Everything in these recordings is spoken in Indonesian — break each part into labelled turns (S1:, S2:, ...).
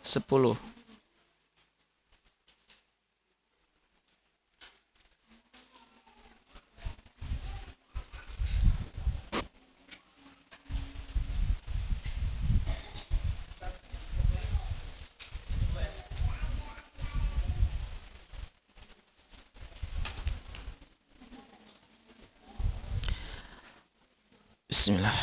S1: 10. Bismillah.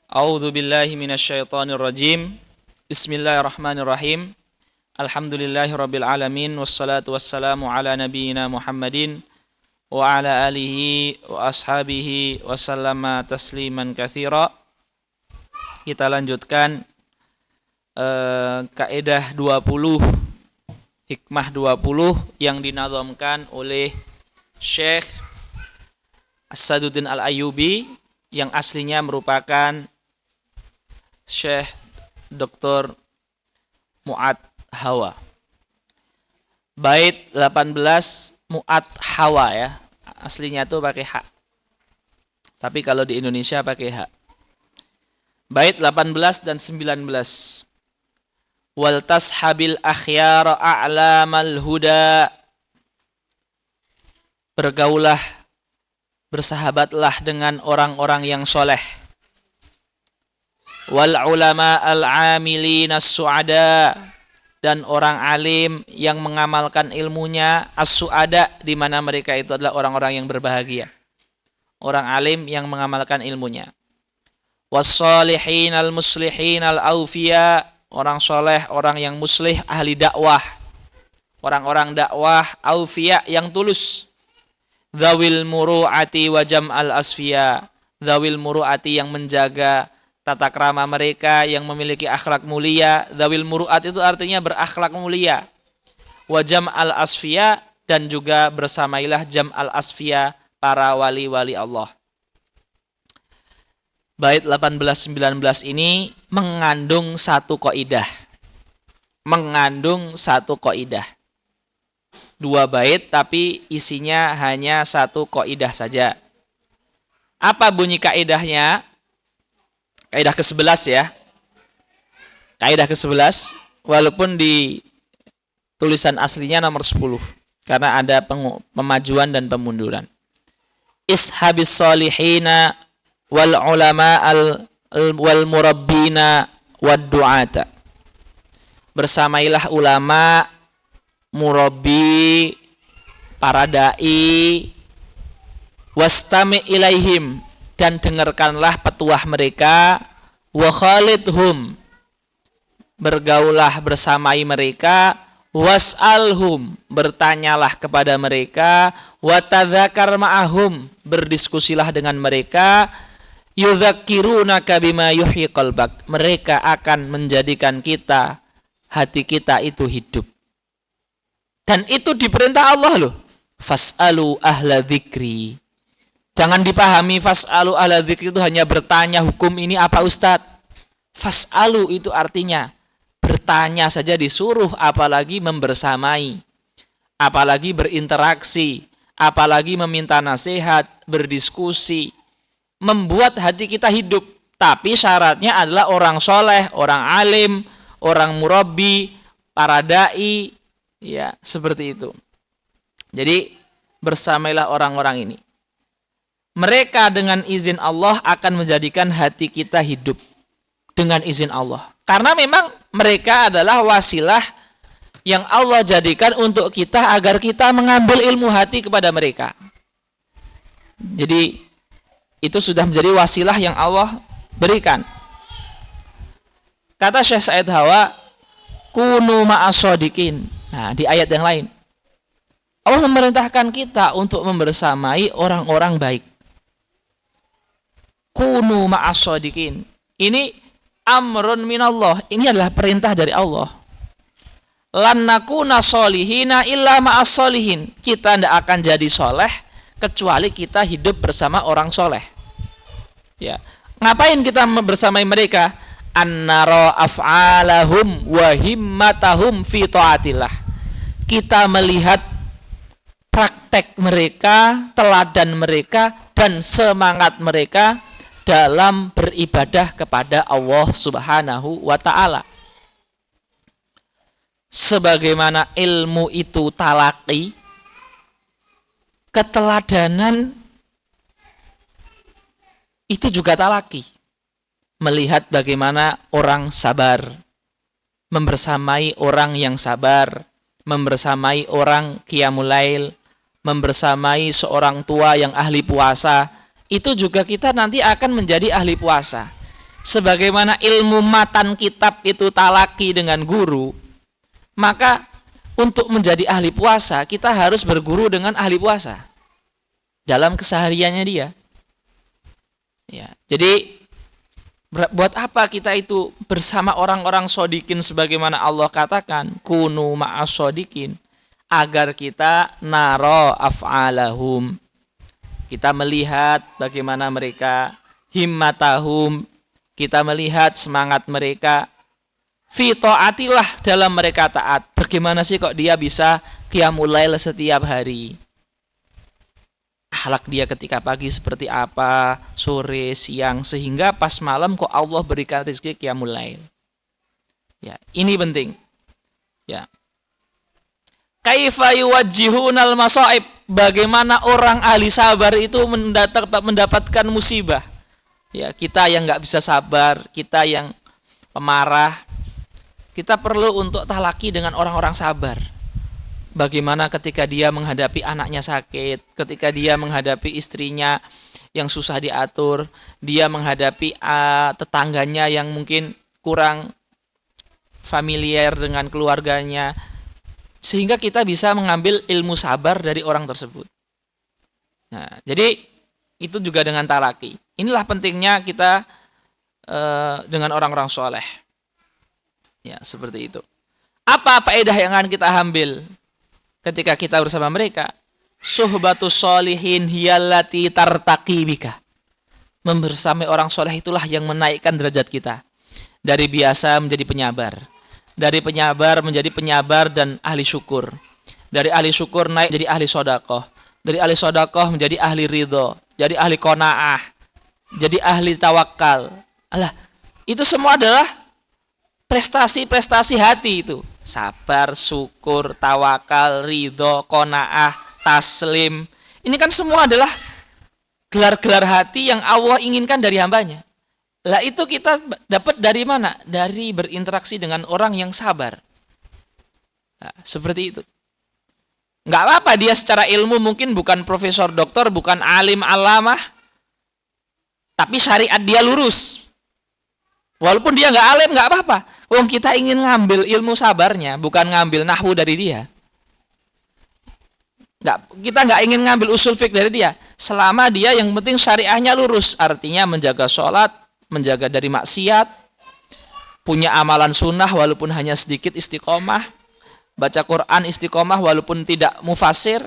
S1: A'udzu billahi minasyaitonir rajim. Bismillahirrahmanirrahim. Alhamdulillahirabbil alamin wassalatu wassalamu ala nabiyyina Muhammadin wa ala alihi wa ashabihi wa sallama tasliman katsira. Kita lanjutkan kaidah 20, hikmah 20 yang dinazamkan oleh Syekh As-Saduddin Al-Ayyubi yang aslinya merupakan Syekh Dr. Mu'ad Hawa. Bait 18 Mu'ad Hawa ya. Aslinya tuh pakai H. Tapi kalau di Indonesia pakai H. Bait 18 dan 19. Wal tashabil akhyara a'lamal huda. Bergaulah, bersahabatlah dengan orang-orang yang soleh. Wal ulama al-amilin as-su'ada, dan orang alim yang mengamalkan ilmunya, as-su'ada, di mana mereka itu adalah orang-orang yang berbahagia. Orang alim yang mengamalkan ilmunya. Was-salihin al-muslihin al-awfiya, orang soleh, orang yang muslih, ahli dakwah. Orang-orang dakwah, awfiya, yang tulus. Dzawil muru'ati wa jam'al asfiya, dzawil muru'ati, yang menjaga tata krama mereka, yang memiliki akhlak mulia. Dzawil muru'at itu artinya berakhlak mulia. Wa jam'al asfiya, dan juga bersamailah jam'al asfiya, para wali-wali Allah. Bait 18-19 ini mengandung satu kaidah. Mengandung satu kaidah. 2 bait tapi isinya hanya satu kaidah saja. Apa bunyi kaidahnya? Kaidah ke-11 ya. Kaidah ke-11 walaupun di tulisan aslinya nomor 10 karena ada pemajuan dan pemunduran. Ishabis solihina wal ulama wal murabbina wad du'ata. Bersamailah ulama, murabbi, para dai, wastami ilaihim, dan dengarkanlah petuah mereka, wa khalidhum, bergaulah bersamai mereka, was'alhum, bertanyalah kepada mereka, wa tadzakar ma'ahum, berdiskusilah dengan mereka, yudzakkirunaka bima yuhyi qalbak, mereka akan menjadikan kita, hati kita itu hidup. Dan itu diperintah Allah loh. Fas'alu ahla dzikri. Jangan dipahami fas'alu ahla dzikri itu hanya bertanya hukum ini apa Ustadz. Fas'alu itu artinya bertanya saja disuruh, apalagi membersamai, apalagi berinteraksi, apalagi meminta nasihat, berdiskusi, membuat hati kita hidup. Tapi syaratnya adalah orang soleh, orang alim, orang murabbi, para dai, ya seperti itu. Jadi bersamailah orang-orang ini. Mereka dengan izin Allah akan menjadikan hati kita hidup dengan izin Allah. Karena memang mereka adalah wasilah yang Allah jadikan untuk kita agar kita mengambil ilmu hati kepada mereka. Jadi itu sudah menjadi wasilah yang Allah berikan. Kata Syekh Said Hawa, kunu ma'as-shodiqin. Nah, di ayat yang lain Allah memerintahkan kita untuk membersamai orang-orang baik. Kunu ma'as-shodiqin. Ini amrun minallah. Ini adalah perintah dari Allah. Lan nakuna solihina illa ma'as-solihin. Kita tidak akan jadi soleh kecuali kita hidup bersama orang soleh. Ya. Ngapain kita bersamai mereka? Annara af'alahum wa himmatahum fi ta'atillah. Kita melihat praktek mereka, teladan mereka, dan semangat mereka dalam beribadah kepada Allah Subhanahu wa taala. Sebagaimana ilmu itu talaki, keteladanan itu juga talaki. Melihat bagaimana orang sabar, membersamai orang yang sabar, membersamai orang qiyamul lail, membersamai seorang tua yang ahli puasa, itu juga kita nanti akan menjadi ahli puasa. Sebagaimana ilmu matan kitab itu talaki dengan guru, maka untuk menjadi ahli puasa kita harus berguru dengan ahli puasa dalam kesehariannya dia. Ya, jadi buat apa kita itu bersama orang-orang shodikin sebagaimana Allah katakan kunu ma'as shodikin, agar kita naro af'alahum, kita melihat bagaimana mereka, himmatahum, kita melihat semangat mereka, fi ta'atillah, dalam mereka taat. Bagaimana sih kok dia bisa qiyamul lail setiap hari? Akhlak dia ketika pagi seperti apa, sore, siang, sehingga pas malam kok Allah berikan rezeki qiyamul lail. Ya, ini penting. Ya. Kaifa yuwajjihunal masaib, bagaimana orang ahli sabar itu mendapatkan musibah. Ya, kita yang nggak bisa sabar, kita yang pemarah, kita perlu untuk talaki dengan orang-orang sabar. Bagaimana ketika dia menghadapi anaknya sakit, ketika dia menghadapi istrinya yang susah diatur, dia menghadapi tetangganya yang mungkin kurang familiar dengan keluarganya, sehingga kita bisa mengambil ilmu sabar dari orang tersebut. Nah, jadi itu juga dengan talaki. Inilah pentingnya kita dengan orang-orang soleh. Ya, seperti itu. Apa faedah yang akan kita ambil ketika kita bersama mereka? Suhbatus sholihin hiyallati tartaqi bika. Membersamai orang soleh itulah yang menaikkan derajat kita. Dari biasa menjadi penyabar. Dari penyabar menjadi penyabar dan ahli syukur. Dari ahli syukur naik menjadi ahli sodakoh. Dari ahli sodakoh menjadi ahli ridho. Jadi ahli qanaah. Jadi ahli tawakal. Alah, itu semua adalah prestasi-prestasi hati itu. Sabar, syukur, tawakal, ridho, qanaah, taslim. Ini kan semua adalah gelar-gelar hati yang Allah inginkan dari hambanya. Lah itu kita dapat dari mana? Dari berinteraksi dengan orang yang sabar. Nah, seperti itu. Nggak apa-apa dia secara ilmu mungkin bukan profesor doktor, bukan alim alamah, tapi syariat dia lurus. Walaupun dia nggak alim nggak apa-apa. Wong kita ingin ngambil ilmu sabarnya, bukan ngambil nahwu dari dia. Kita nggak ingin ngambil usul fiqh dari dia. Selama dia yang penting syariahnya lurus, artinya menjaga sholat, menjaga dari maksiat, punya amalan sunnah walaupun hanya sedikit istiqomah, baca Quran istiqomah walaupun tidak mufasir,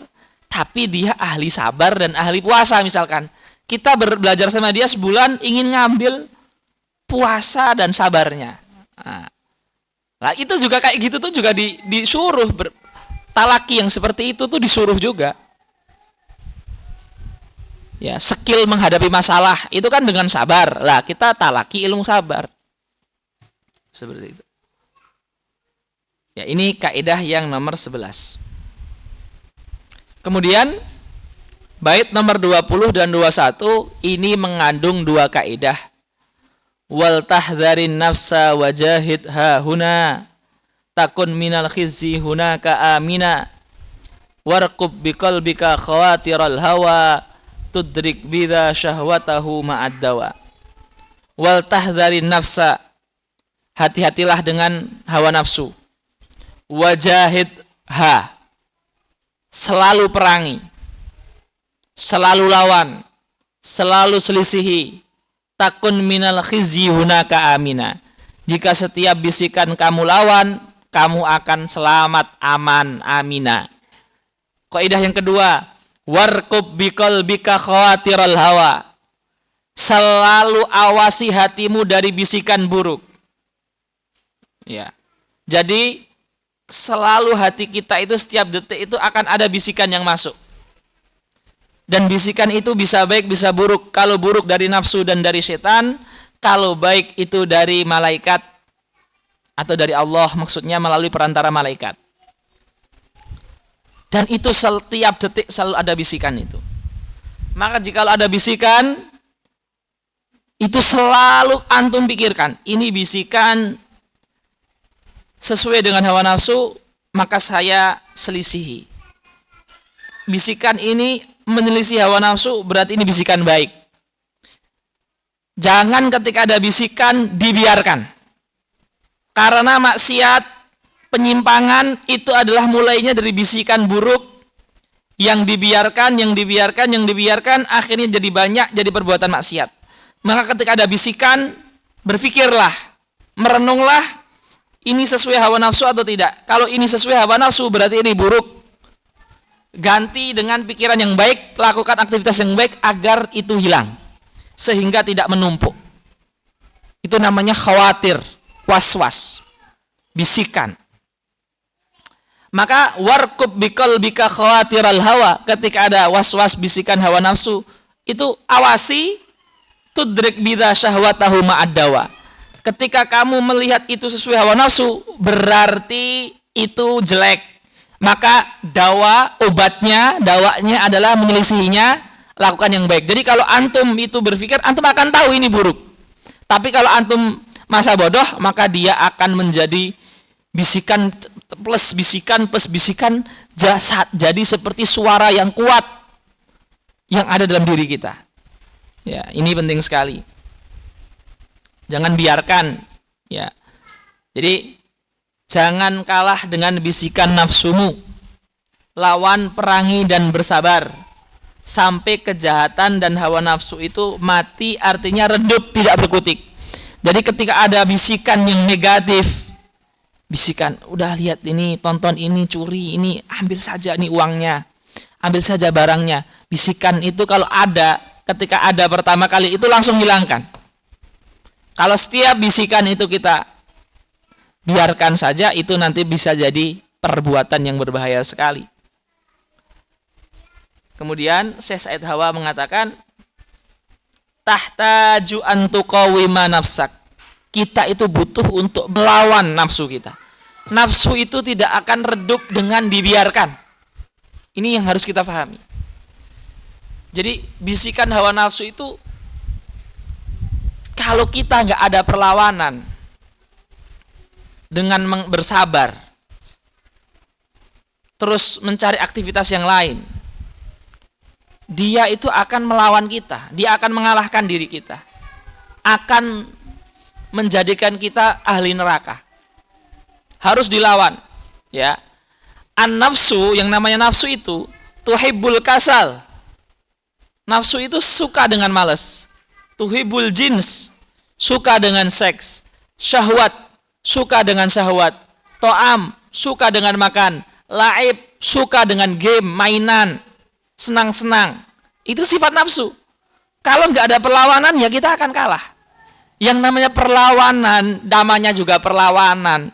S1: tapi dia ahli sabar dan ahli puasa misalkan. Kita belajar sama dia sebulan ingin ngambil puasa dan sabarnya. Nah, itu juga kayak gitu tuh juga disuruh talaki yang seperti itu tuh disuruh juga. Ya, skill menghadapi masalah itu kan dengan sabar. Lah, kita talaki ilmu sabar. Seperti itu. Ya, ini kaidah yang nomor 11. Kemudian bait nomor 20 dan 21 ini mengandung dua kaidah. Wal tahdharin nafsa wajahid ha huna takun minal khizzi hunaka amina warqub biqalbika khawatiral hawa tudrik bidha syahwatahu ma'ad dawa. Wal tahdharin nafsa, hati-hatilah dengan hawa nafsu. Wajahid ha, selalu perangi, selalu lawan, selalu selisihi. Takun minal khizyi hunaka amina. Jika setiap bisikan kamu lawan, kamu akan selamat, aman, amina. Kaidah yang kedua, warqub biqalbika khawatiral hawa. Selalu awasi hatimu dari bisikan buruk. Ya. Jadi selalu hati kita itu setiap detik itu akan ada bisikan yang masuk. Dan bisikan itu bisa baik, bisa buruk. Kalau buruk dari nafsu dan dari setan, kalau baik itu dari malaikat atau dari Allah, maksudnya melalui perantara malaikat. Dan itu setiap detik selalu ada bisikan itu. Maka jika ada bisikan, itu selalu antum pikirkan. Ini bisikan sesuai dengan hawa nafsu, maka saya selisihi. Bisikan ini menyelisih hawa nafsu, berarti ini bisikan baik. Jangan ketika ada bisikan dibiarkan. Karena maksiat, penyimpangan itu adalah mulainya dari bisikan buruk yang dibiarkan, akhirnya jadi banyak, jadi perbuatan maksiat. Maka ketika ada bisikan, berpikirlah, merenunglah, ini sesuai hawa nafsu atau tidak. Kalau ini sesuai hawa nafsu, berarti ini buruk. Ganti dengan pikiran yang baik, lakukan aktivitas yang baik agar itu hilang, sehingga tidak menumpuk. Itu namanya khawatir, was-was, bisikan. Maka warkub biqalbika khawatiral hawa, ketika ada was-was bisikan hawa nafsu, itu awasi, tudrik bidza syahwatahu ma'addawa. Ketika kamu melihat itu sesuai hawa nafsu, berarti itu jelek. Maka dawanya adalah menyelisihinya, lakukan yang baik. Jadi kalau antum itu berpikir, antum akan tahu ini buruk. Tapi kalau antum masa bodoh, maka dia akan menjadi bisikan plus bisikan, jadi seperti suara yang kuat yang ada dalam diri kita. Ya, ini penting sekali. Jangan biarkan, ya. Jadi jangan kalah dengan bisikan nafsumu. Lawan, perangi, dan bersabar. Sampai kejahatan dan hawa nafsu itu mati, artinya redup, tidak berkutik. Jadi ketika ada bisikan yang negatif, bisikan, udah lihat ini, tonton ini, curi ini, ambil saja nih uangnya, ambil saja barangnya. Bisikan itu kalau ada, ketika ada pertama kali itu langsung hilangkan. Kalau setiap bisikan itu kita biarkan saja, itu nanti bisa jadi perbuatan yang berbahaya sekali. Kemudian Syekh Said Hawa mengatakan, tahtaju an tuqawima nafsak. Kita itu butuh untuk melawan nafsu kita. Nafsu itu tidak akan redup dengan dibiarkan. Ini yang harus kita pahami. Jadi bisikan hawa nafsu itu, kalau kita nggak ada perlawanan dengan bersabar, terus mencari aktivitas yang lain, dia itu akan melawan kita, dia akan mengalahkan diri kita, akan menjadikan kita ahli neraka. Harus dilawan, ya. An-nafsu, yang namanya nafsu itu tuhibbul kasal. Nafsu itu suka dengan malas. Tuhibul jins, suka dengan seks. Syahwat, suka dengan syahwat. To'am, suka dengan makan. Laib, suka dengan game, mainan, senang-senang. Itu sifat nafsu. Kalau nggak ada perlawanan, ya kita akan kalah. Yang namanya perlawanan, namanya juga perlawanan.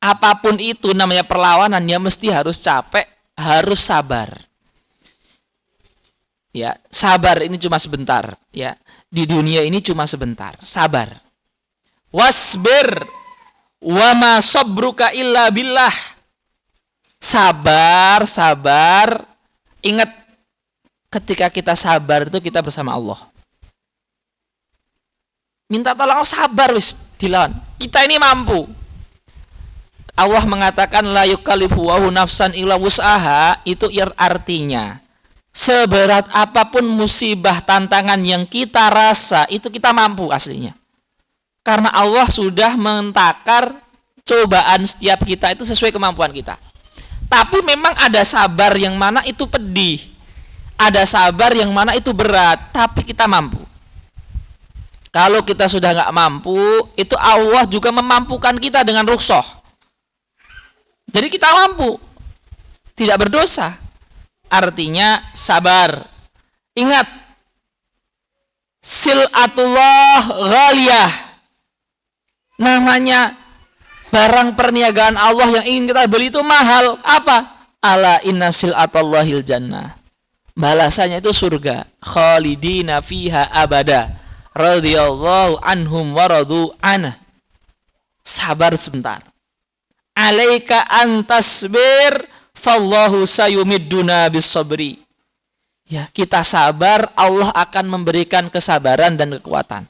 S1: Apapun itu namanya perlawanan, ya mesti harus capek, harus sabar. Ya, sabar ini cuma sebentar, ya. Di dunia ini cuma sebentar, sabar. Wasbir wa ma sabruka illa billah. Sabar, sabar. Ingat, ketika kita sabar itu kita bersama Allah. Minta tolong, sabar wis dilawan. Kita ini mampu. Allah mengatakan la yukallifu nafsan illa wus'aha, itu artinya seberat apapun musibah, tantangan yang kita rasa, itu kita mampu aslinya. Karena Allah sudah mentakar cobaan setiap kita itu sesuai kemampuan kita. Tapi memang ada sabar yang mana itu pedih, ada sabar yang mana itu berat, tapi kita mampu. Kalau kita sudah nggak mampu, itu Allah juga memampukan kita dengan rukhsah. Jadi kita mampu, tidak berdosa. Artinya sabar. Ingat, sil'atullah ghaliyah. Namanya barang perniagaan Allah yang ingin kita beli itu mahal. Apa? Ala inna sil'atallahil jannah. balasannya itu surga. Khalidina fiha abada. Radhiyallahu anhum wa radu anhu. Sabar sebentar. Alaika antasbir fallahu sayumidduna bis-sabri. Ya, kita sabar, Allah akan memberikan kesabaran dan kekuatan.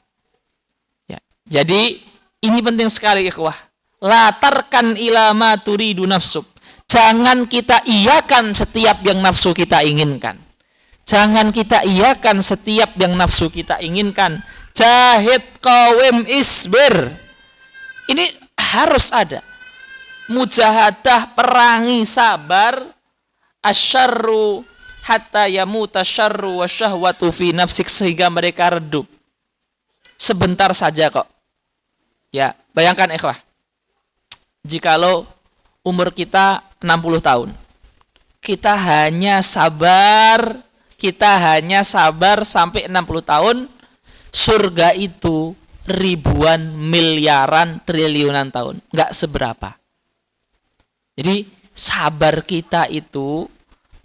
S1: Ya, jadi ini penting sekali ikhwah. La tarkan ila ma turidu nafsuk. Jangan kita iyakan setiap yang nafsu kita inginkan. Jangan kita iyakan setiap yang nafsu kita inginkan. Jahid qawim isbir. Ini harus ada. Mujahadah, perangi, sabar. Asyarru hatta yamuta syarru wa syahwatu fi nafsik, sehingga mereka redup. Sebentar saja kok. Ya, bayangkan ikhwah. Jikalau umur kita 60 tahun. Kita hanya sabar sampai 60 tahun. Surga itu ribuan, miliaran, triliunan tahun. Enggak seberapa. Jadi sabar kita itu,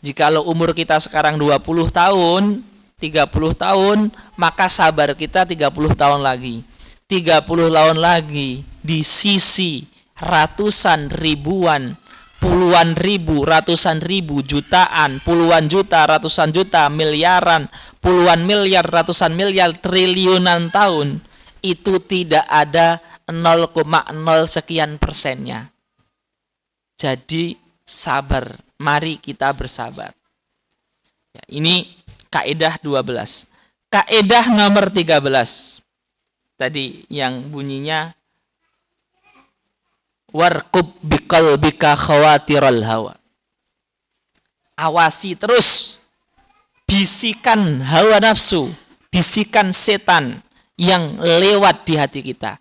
S1: jikalau umur kita sekarang 20 tahun, 30 tahun, maka sabar kita 30 tahun lagi. 30 tahun lagi di sisi ratusan ribuan, puluhan ribu, ratusan ribu, jutaan, puluhan juta, ratusan juta, miliaran, puluhan miliar, ratusan miliar, triliunan tahun, itu tidak ada 0,0 sekian persennya. Jadi sabar, mari kita bersabar. Ya, ini kaidah 12. Kaidah nomor 13. Tadi yang bunyinya warqub biqalbika khawatiral hawa. Awasi terus bisikan hawa nafsu, bisikan setan yang lewat di hati kita.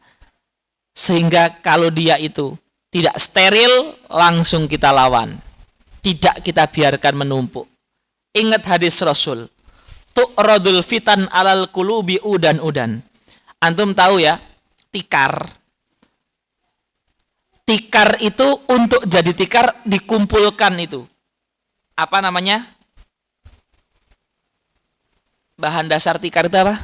S1: Sehingga kalau dia itu tidak steril, langsung kita lawan. Tidak kita biarkan menumpuk. Ingat hadis Rasul. Tu'radul fitan alal qulubi udan-udan. Antum tahu ya, tikar. Tikar itu untuk jadi tikar dikumpulkan itu. Apa namanya? Bahan dasar tikar itu apa?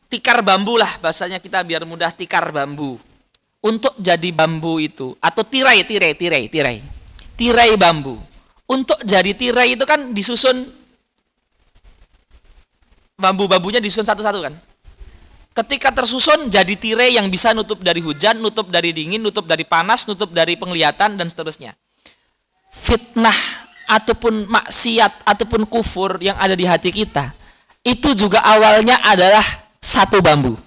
S1: Tikar bambu lah, bahasanya kita biar mudah, tikar bambu. Untuk jadi bambu itu, atau tirai bambu. Untuk jadi tirai itu kan disusun, bambu-bambunya disusun satu-satu kan. Ketika tersusun jadi tirai yang bisa nutup dari hujan, nutup dari dingin, nutup dari panas, nutup dari penglihatan dan seterusnya. Fitnah ataupun maksiat ataupun kufur yang ada di hati kita, itu juga awalnya adalah satu bambu.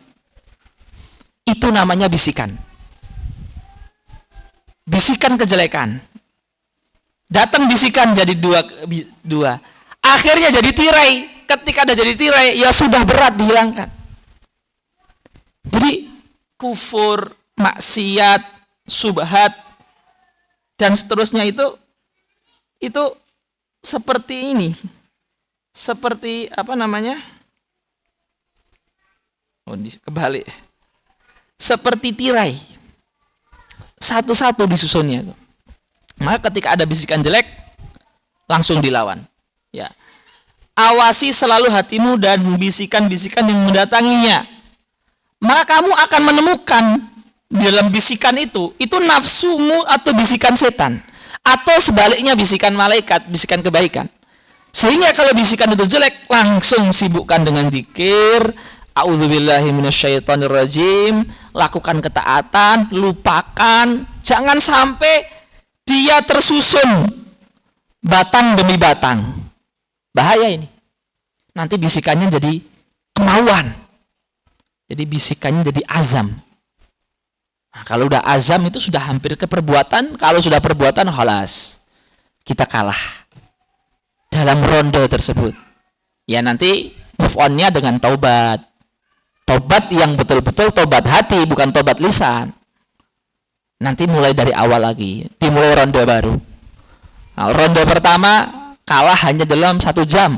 S1: Itu namanya bisikan. Bisikan kejelekan. Datang bisikan jadi dua. Akhirnya jadi tirai. Ketika ada jadi tirai, ya sudah berat dihilangkan. Jadi kufur, maksiat, subhat dan seterusnya itu seperti ini. Seperti apa namanya? Oh, kebalik. Seperti tirai. Satu-satu disusunnya. Maka ketika ada bisikan jelek, langsung dilawan. Ya. Awasi selalu hatimu dan bisikan-bisikan yang mendatanginya. Maka kamu akan menemukan di dalam bisikan itu nafsumu atau bisikan setan. Atau sebaliknya bisikan malaikat, bisikan kebaikan. Sehingga kalau bisikan itu jelek, langsung sibukkan dengan zikir. A'udzubillahi minasyaitonirrajim. Lakukan ketaatan, lupakan. Jangan sampai dia tersusun batang demi batang. Bahaya ini. Nanti bisikannya jadi kemauan. Jadi bisikannya jadi azam. Nah, kalau udah azam itu sudah hampir ke perbuatan. Kalau sudah perbuatan, khalas. Kita kalah dalam ronde tersebut. Ya nanti move on-nya dengan taubat. Taubat yang betul-betul taubat hati, bukan taubat lisan. Nanti mulai dari awal lagi. Dimulai ronde baru. Nah, ronde pertama kalah hanya dalam 1 jam.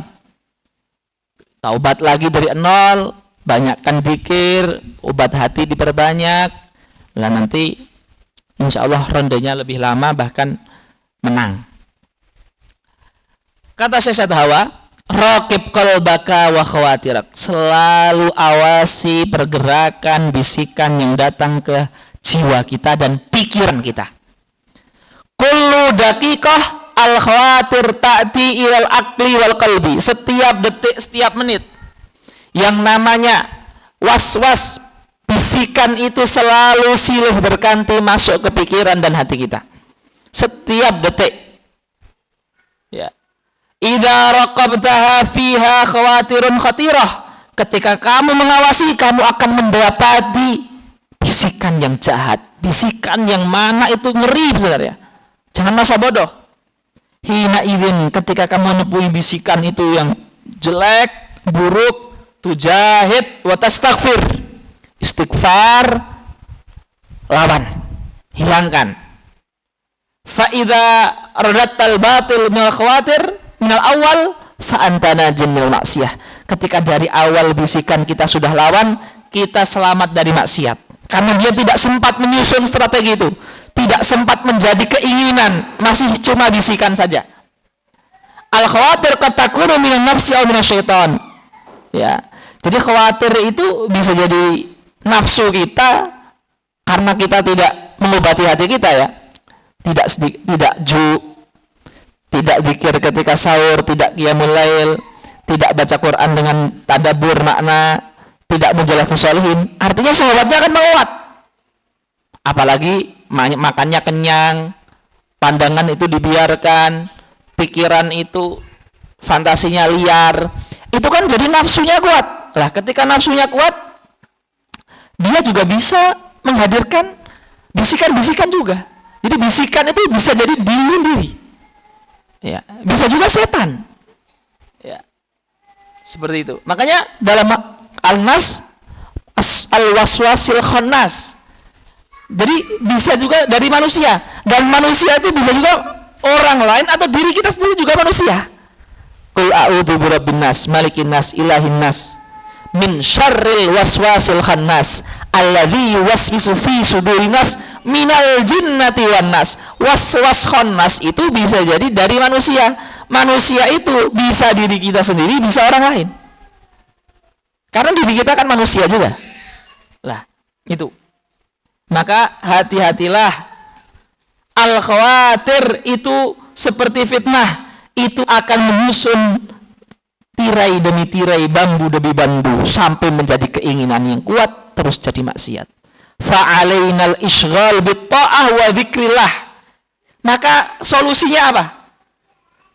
S1: Taubat lagi dari 0. Banyakkan zikir, obat hati diperbanyak. Lah nanti insya Allah rondenya lebih lama, bahkan menang. Kata Syekh Hawa, raqib qalbaka wa khawatirak, selalu awasi pergerakan bisikan yang datang ke jiwa kita dan pikiran kita. Kullu daqiqah al khawatir ta'ti ilal aqli wal qalbi, setiap detik, setiap menit yang namanya was-was bisikan itu selalu silih berganti masuk ke pikiran dan hati kita setiap detik. Ya. Idza raqabtaha fiha khawatirun khatirah, ketika kamu mengawasi, kamu akan mendapati bisikan yang jahat, bisikan yang mana itu ngeri sebenarnya. Jangan masa bodoh. Hina idzin, ketika kamu menemui bisikan itu yang jelek, buruk, tujahid wa tastaghfir, istighfar, lawan, hilangkan. Fa idza radatal batil minal khawatir minal awal fa anta najin minal maksiyah, ketika dari awal bisikan kita sudah lawan, kita selamat dari maksiat, karena dia tidak sempat menyusun strategi itu, tidak sempat menjadi keinginan, masih cuma bisikan saja. Al khawatir qad takunu minan nafsi aw minasyaitan. Ya. Jadi khawatir itu bisa jadi nafsu kita karena kita tidak mengobati hati kita, ya. Tidak zikir ketika sahur, tidak qiyamul lail, tidak baca Quran dengan tadabbur makna, tidak menjalankan sholihin. Artinya syahwatnya akan menguat. Apalagi makannya kenyang, pandangan itu dibiarkan, pikiran itu fantasinya liar. Itu kan jadi nafsunya kuat. Lah, ketika nafsunya kuat, dia juga bisa menghadirkan bisikan-bisikan juga. Jadi bisikan itu bisa jadi diri sendiri. Ya, bisa juga setan. Ya. Seperti itu. Makanya dalam Al-Nas al-waswasil khannas. Jadi bisa juga dari manusia, dan manusia itu bisa juga orang lain atau diri kita sendiri juga manusia. Qul a'udzu birabbin nas, malikin nas, ilahin nas, min syarril waswasil khannas alladzi yuwaswisu fi sudurin nas minal jinnati wan nas. Waswas khannas itu bisa jadi dari manusia. Manusia itu bisa diri kita sendiri, bisa orang lain. Karena diri kita kan manusia juga. Lah, itu. Maka hati-hatilah. Al-khawatir itu seperti fitnah. Itu akan menyusun tirai demi tirai, bambu demi bambu, sampai menjadi keinginan yang kuat, terus jadi maksiat. Fa'alainal ishghal bitta'ah wa dzikrillah. Maka solusinya apa?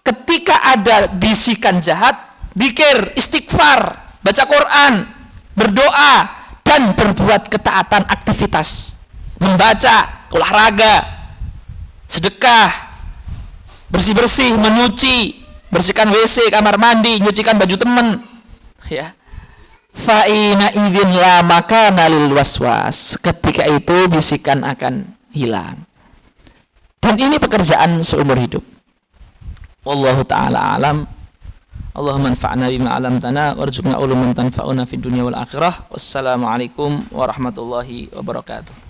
S1: Ketika ada bisikan jahat, dzikir, istighfar, baca Quran, berdoa, dan berbuat ketaatan aktivitas. Membaca, olahraga, sedekah, bersih-bersih, menyuci, bersihkan WC, kamar mandi, nyucikan baju teman. Ya. Fa'ina idzin la makana lil waswas. Ketika itu bisikan akan hilang. Dan ini pekerjaan seumur hidup. Wallahu ta'ala alam. Allahumma anfa'na bima 'allamtana warzuqna uluman tanfa'una fid dunya wal akhirah. Wassalamualaikum warahmatullahi wabarakatuh.